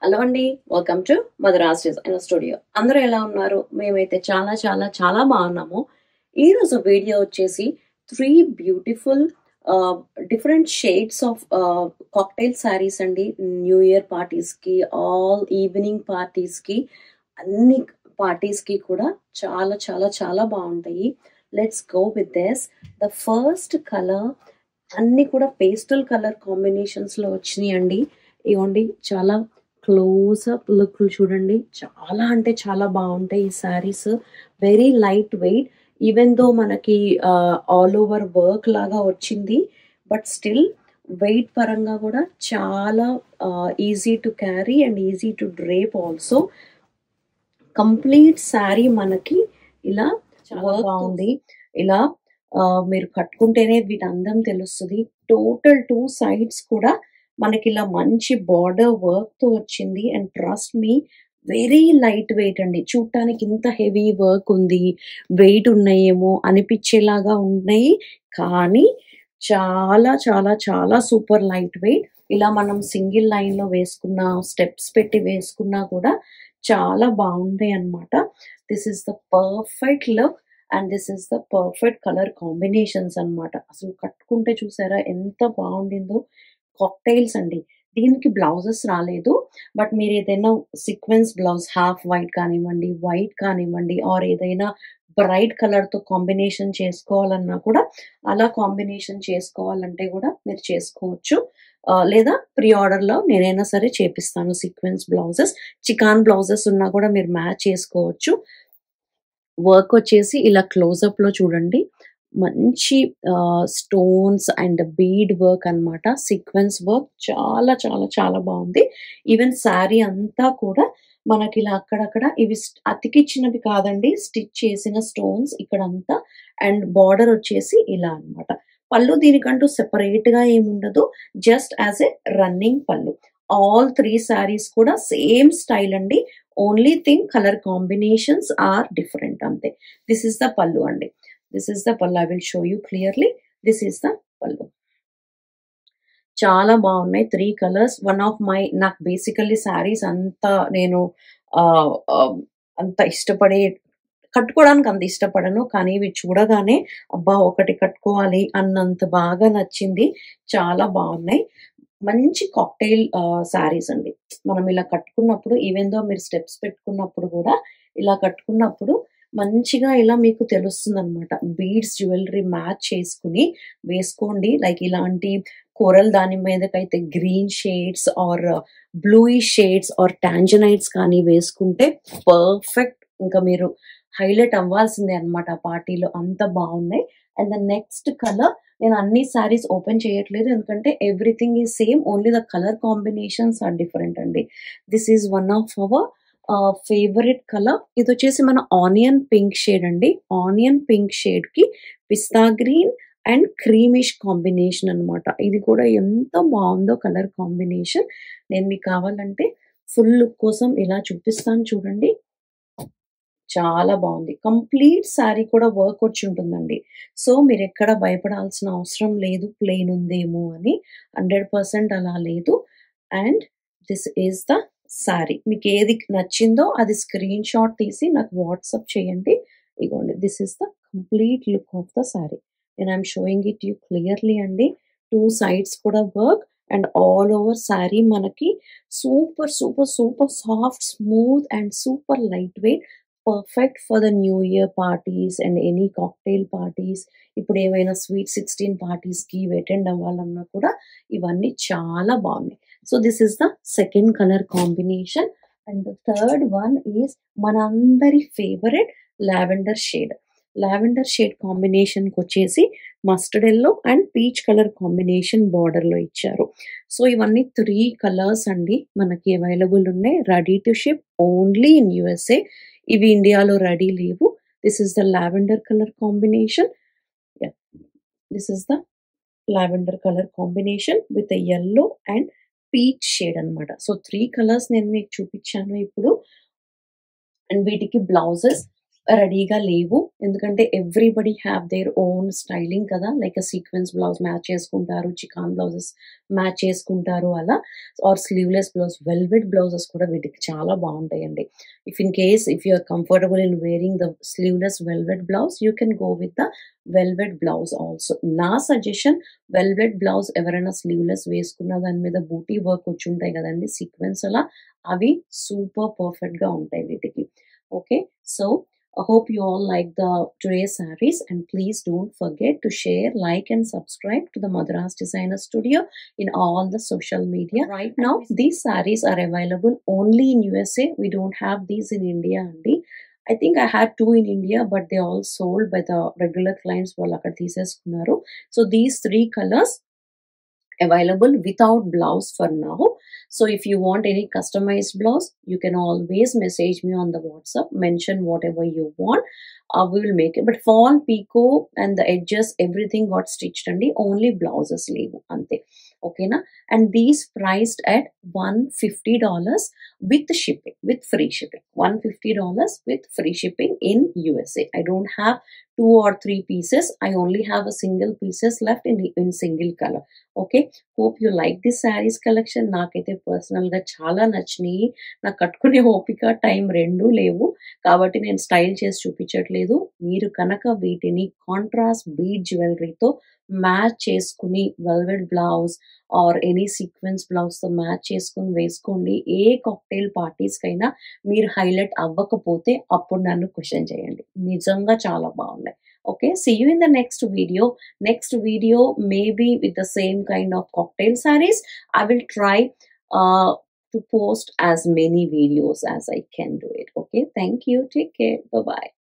Hello అండి. Welcome to Madhura's designer studio. అందరూ ఎలా ఉన్నారు? మేమైతే చాలా చాలా చాలా బాగున్నాము. ఈరోజు వీడియో వచ్చేసి 3 బ్యూటిఫుల్ ఆహ్, different shades of cocktail saris అండి. న్యూ ఇయర్ పార్టీస్‌కి, ఆల్ ఈవినింగ్ పార్టీస్‌కి, అన్ని పార్టీస్‌కి కూడా చాలా చాలా చాలా బాగుంటాయి. Let's go with this. The first colour అన్నీ కూడా పేస్టల్ కలర్ కాంబినేషన్స్‌లో వచ్చినియండి. ఇగోండి చాలా క్లోజప్ లుక్ చూడండి. చాలా అంటే చాలా బావుంటాయి ఈ saris. Very light weight. Even though మనకి ఆల్ ఓవర్ వర్క్ లాగా వచ్చింది. బట్ స్టిల్ వెయిట్ పరంగా కూడా చాలా easy to carry and easy to drape also. Complete sari మనకి ఇలా చాలా బాగుంది. ఇలా మీరు కట్టుకుంటేనే వీటి అందం తెలుస్తది. టోటల్ 2 సైడ్స్ కూడా మనకిలా మంచి బార్డర్ వర్క్‌తో వచ్చింది. And trust me very light weight అండి. చూడటానికి ఇంత హెవీ వర్క్ ఉంది, వెయిట్ ఉన్నాయేమో అనిపించేలాగా ఉన్నాయి. కానీ చాలా చాలా చాలా సూపర్ లైట్ వెయిట్. ఇలా మనం సింగిల్ లైన్‌లో వేసుకున్నా, స్టెప్స్ పెట్టి వేసుకున్నా కూడా చాలా బాగుంటాయన్నమాట. This is the perfect look and this is the perfect colour combinations అన్నమాట. అసలు కట్టుకుంటే చూసారా ఎంత బాగుండిందో. కాక్టైల్స్ అండి. దీనికి బ్లౌజెస్ రాలేదు. బట్ మీరేదైనా సీక్వెన్స్ బ్లౌజ్ హాఫ్ వైట్ కానివ్వండి, వైట్ కానివ్వండి ఆర్ ఏదైనా బ్రైట్ కలర్‌తో కాంబినేషన్ చేసుకోవాలన్నా కూడా అలా కాంబినేషన్ చేసుకోవాలంటే కూడా మీరు చేసుకోవచ్చు. లేదా ప్రీ ఆర్డర్‌లో నేనైనా సరే చేపిస్తాను సీక్వెన్స్ బ్లౌజెస్. చికాన్ బ్లౌజెస్ ఉన్నా కూడా మీరు మ్యాచ్ చేసుకోవచ్చు. వర్క్ వచ్చేసి ఇలా క్లోజప్‌లో చూడండి. మంచి స్టోన్స్ అండ్ బీడ్ వర్క్ అన్నమాట. సీక్వెన్స్ వర్క్ చాలా చాలా చాలా బావుంది. ఈవెన్ శారీ అంతా కూడా మనకిలా అక్కడక్కడ ఇవి అతికిచ్చినవి కాదండి. స్టిచ్ చేసిన స్టోన్స్ ఇక్కడంతా అండ్ బార్డర్ వచ్చేసి ఇలా అన్నమాట. పళ్ళు దీనికంటూ సెపరేట్‌గా ఏముండదు. Just as a running pallu. All 3 saris కూడా సేమ్ స్టైల్ అండి. Only thing colour combinations are different అంతే. దిస్ ఈస్ ద పళ్ళు అండి. This is the pallu. I will show you clearly. This is the pallu. చాలా బాగున్నాయి. 3 కలర్స్. వన్ ఆఫ్ మై నాకు basically saris అంత నేను ఆహ్, ఆహ్, అంత ఇష్టపడే కట్టుకోవడానికి అంత ఇష్టపడను. కానీ ఇవి చూడగానే అబ్బా! ఒకటి కట్టుకోవాలి అన్నంత బాగా నచ్చింది. చాలా బాగున్నాయి. మంచి కాక్టైల్ శారీస్ అండి. మనం ఇలా కట్టుకున్నప్పుడు ఈవెన్ దో మీరు స్టెప్స్ పెట్టుకున్నప్పుడు కూడా ఇలా కట్టుకున్నప్పుడు మంచిగా ఇలా మీకు తెలుస్తుందనమాట. బీడ్స్ జ్యువెల్లరీ మ్యాచ్ చేసుకొని వేసుకోండి. లైక్ ఇలాంటి కోరల్ దాని మీదకైతే green shades or bluish shades or tanzanites కానీ వేసుకుంటే పర్ఫెక్ట్. ఇంకా మీరు హైలైట్ అవ్వాల్సిందే అన్నమాట ఆ పార్టీలో. అంత బాగున్నాయి. అండ్ ద నెక్స్ట్ కలర్ నేను అన్ని శారీస్ ఓపెన్ చేయట్లేదు. ఎందుకంటే everything is same. Only the colour combinations are different అండి. This is one of our favourite colour. ఇదొచ్చేసి మన ఆనియన్ పింక్ షేడ్ అండి. ఆనియన్ పింక్ షేడ్‌కి pista green and creamish combination అన్నమాట. ఇది కూడా ఎంత బావుందో కలర్ కాంబినేషన్. నేను మీకు కావాలంటే ఫుల్ లుక్ కోసం ఇలా చూపిస్తాను చూడండి. చాలా బావుంది. కంప్లీట్ శారీ కూడా వర్క్ వచ్చుంటుందండి. సో, మీరెక్కడ భయపడాల్సిన అవసరం లేదు ప్లెయిన్ ఉందేమో అని. 100% అలా లేదు. And this is the sari. మీకేది నచ్చిందో అది స్క్రీన్ షాట్ తీసి నాకు వాట్సాప్ చేయండి. ఇగోండి this is the complete look of the sari. And I'm showing it you clearly అండి. 2 సైడ్స్ కూడా work and all over sari మనకి super, super, super soft, smooth and super lightweight. Perfect for the new year parties and any cocktail parties. ఇప్పుడు ఏమైనా sweet 16 పార్టీస్‌కి attend అవ్వాలన్నా కూడా ఇవన్నీ చాలా బాగున్నాయి. So, this is the second colour combination. And the third one is మనందరి favourite lavender shade. Lavender shade కాంబినేషన్‌కొచ్చేసి mustard yellow and peach colour combination బార్డర్‌లో ఇచ్చారు. సో, ఇవన్నీ 3 కలర్స్ అండి మనకి అవైలబుల్ ఉన్నాయి. Ready to ship only in USA. ఇవి ఇండియాలో రెడీ లేవు. This is the lavender colour combination. Yeah! This is the lavender colour combination with a yellow and peach shade అన్నమాట. సో, 3 కలర్స్ నేను మీకు చూపించాను ఇప్పుడు. అండ్ వీటికి బ్లౌజెస్ రెడీగా లేవు. ఎందుకంటే everybody have their own styling కదా! లైక్ సీక్వెన్స్ బ్లౌజ్ మ్యాచ్ చేసుకుంటారు. చికాన్ బ్లౌజెస్ మ్యాచ్ చేసుకుంటారు అలా. Or sleeveless blouse, velvet blouses కూడా వీటికి చాలా బావుంటాయండి. If you are comfortable in wearing the sleeveless velvet blouse, you can go with the velvet blouse also. నా suggestion velvet blouse ఎవరైనా sleeveless వేసుకున్న దాని మీద బూటీ వర్క్ వచ్చుంటాయి కదండీ! సీక్వెన్స్ అలా అవి సూపర్ పర్ఫెక్ట్‌గా ఉంటాయి వీటికి. Okay. So I hope you all like the today's sarees, and please don't forget to share, like and subscribe to the Madras Designer Studio in all the social media. Right now, these sarees are available only in USA. We don't have these in India only. I think I had two in India, but they all sold by the regular clients. వాళ్ళు అక్కడ తీసేసుకున్నారు. So these three colors available without blouse for now. So if you want any customized blouse, you can always message me on the WhatsApp, mention whatever you want. We will make it. But fall pico and the edges, everything got stitched and only blouses leave ante. Okay na? And these priced at $150 with shipping, with free shipping. $150 with free shipping in USA. I don't have 2 or 3 pieces. I only have a single pieces left in single color. Okay. Hope you like this saris collection. నాకైతే పర్సనల్‌గా చాలా నచ్చినియి. నాకు కట్టుకునే ఓపిక, time 2 లేవు. కాబట్టి నేను style చేసి చూపించట్లేదు. మీరు కనుక వీటిని కాంట్రాస్ట్ బీడ్ జ్యువెలరీతో మ్యాచ్ చేసుకొని velvet blouse or any sequence బ్లౌజ్‌తో మ్యాచ్ చేసుకొని వేసుకోండి. ఏ కాక్టైల్ పార్టీస్‌కైనా మీరు హైలైట్ అవ్వకపోతే అప్పుడు నన్ను క్వెషన్ చేయండి. నిజంగా చాలా బాగున్నాయి. Okay, see you in the next video. Next video maybe with the same kind of cocktail sarees. I will try to post as many videos as I can do it. Okay, thank you. Take care. Bye bye.